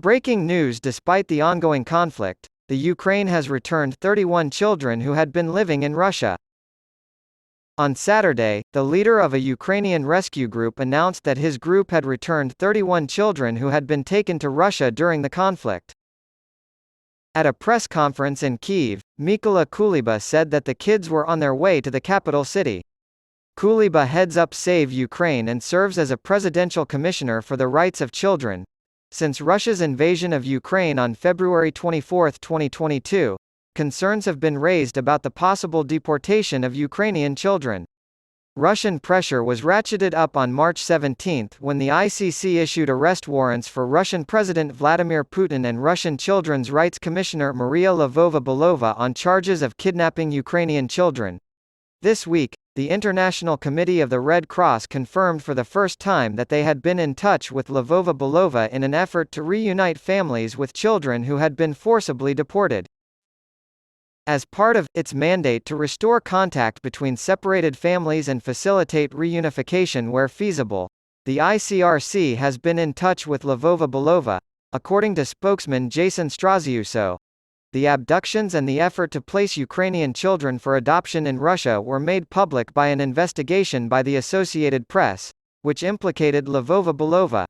Breaking news: despite the ongoing conflict, the Ukraine has returned 31 children who had been living in Russia. On Saturday, the leader of a Ukrainian rescue group announced that his group had returned 31 children who had been taken to Russia during the conflict. At a press conference in Kyiv, Mykola Kuleba said that the kids were on their way to the capital city. Kuleba heads up Save Ukraine and serves as a presidential commissioner for the rights of children. Since Russia's invasion of Ukraine on February 24, 2022, concerns have been raised about the possible deportation of Ukrainian children. Russian pressure was ratcheted up on March 17 when the ICC issued arrest warrants for Russian President Vladimir Putin and Russian Children's Rights Commissioner Maria Lvova-Belova on charges of kidnapping Ukrainian children. This week, the International Committee of the Red Cross confirmed for the first time that they had been in touch with Lvova-Belova in an effort to reunite families with children who had been forcibly deported. As part of its mandate to restore contact between separated families and facilitate reunification where feasible, the ICRC has been in touch with Lvova-Belova, according to spokesman Jason Straziuso. The abductions and the effort to place Ukrainian children for adoption in Russia were made public by an investigation by the Associated Press, which implicated Lvova-Belova.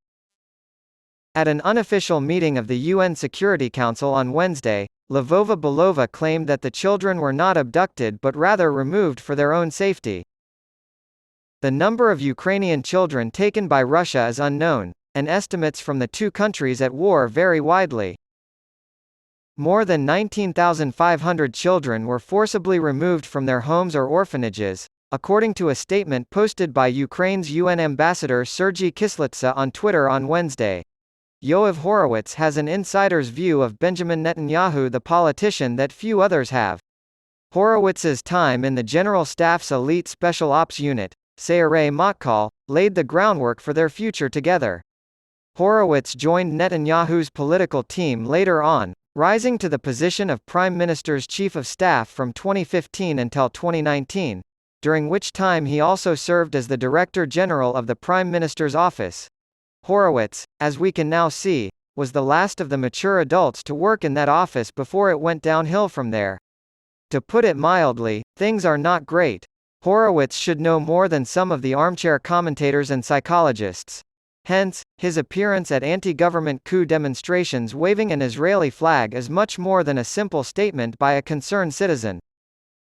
At an unofficial meeting of the UN Security Council on Wednesday, Lvova-Belova claimed that the children were not abducted but rather removed for their own safety. The number of Ukrainian children taken by Russia is unknown, and estimates from the two countries at war vary widely. More than 19,500 children were forcibly removed from their homes or orphanages, according to a statement posted by Ukraine's UN ambassador Sergei Kislytsa on Twitter on Wednesday. Yoav Horowitz has an insider's view of Benjamin Netanyahu, the politician, that few others have. Horowitz's time in the General Staff's elite Special Ops Unit, Sayeret Matkal, laid the groundwork for their future together. Horowitz joined Netanyahu's political team later on, rising to the position of Prime Minister's Chief of Staff from 2015 until 2019, during which time he also served as the Director General of the Prime Minister's Office. Horowitz, as we can now see, was the last of the mature adults to work in that office before it went downhill from there. To put it mildly, things are not great. Horowitz should know more than some of the armchair commentators and psychologists. Hence, his appearance at anti-government coup demonstrations waving an Israeli flag is much more than a simple statement by a concerned citizen.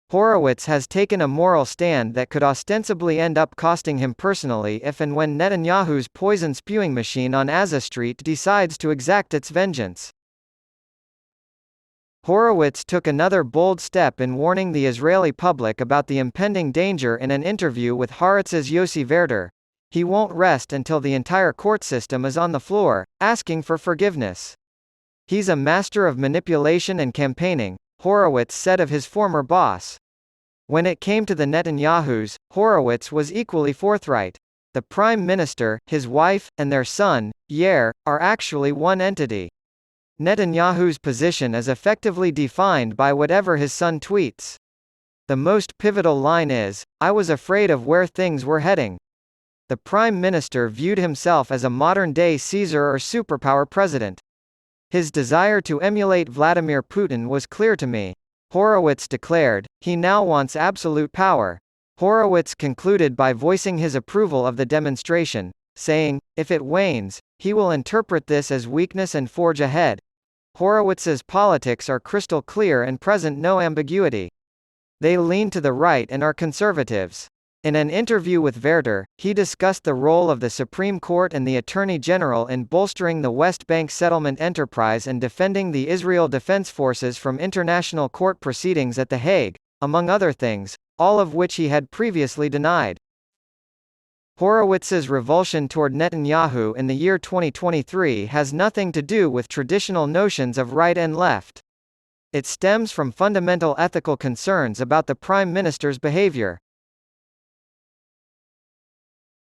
Horowitz has taken a moral stand that could ostensibly end up costing him personally if and when Netanyahu's poison-spewing machine on Aza Street decides to exact its vengeance. Horowitz took another bold step in warning the Israeli public about the impending danger in an interview with Haaretz's Yossi Werder. He won't rest until the entire court system is on the floor, asking for forgiveness. He's a master of manipulation and campaigning, Horowitz said of his former boss. When it came to the Netanyahus, Horowitz was equally forthright. The Prime Minister, his wife, and their son, Yair, are actually one entity. Netanyahu's position is effectively defined by whatever his son tweets. The most pivotal line is, "I was afraid of where things were heading." The Prime Minister viewed himself as a modern-day Caesar or superpower president. His desire to emulate Vladimir Putin was clear to me. Horowitz declared, he now wants absolute power. Horowitz concluded by voicing his approval of the demonstration, saying, if it wanes, he will interpret this as weakness and forge ahead. Horowitz's politics are crystal clear and present no ambiguity. They lean to the right and are conservatives. In an interview with Werder, he discussed the role of the Supreme Court and the Attorney General in bolstering the West Bank settlement enterprise and defending the Israel Defense Forces from international court proceedings at The Hague, among other things, all of which he had previously denied. Horowitz's revulsion toward Netanyahu in the year 2023 has nothing to do with traditional notions of right and left. It stems from fundamental ethical concerns about the Prime Minister's behavior.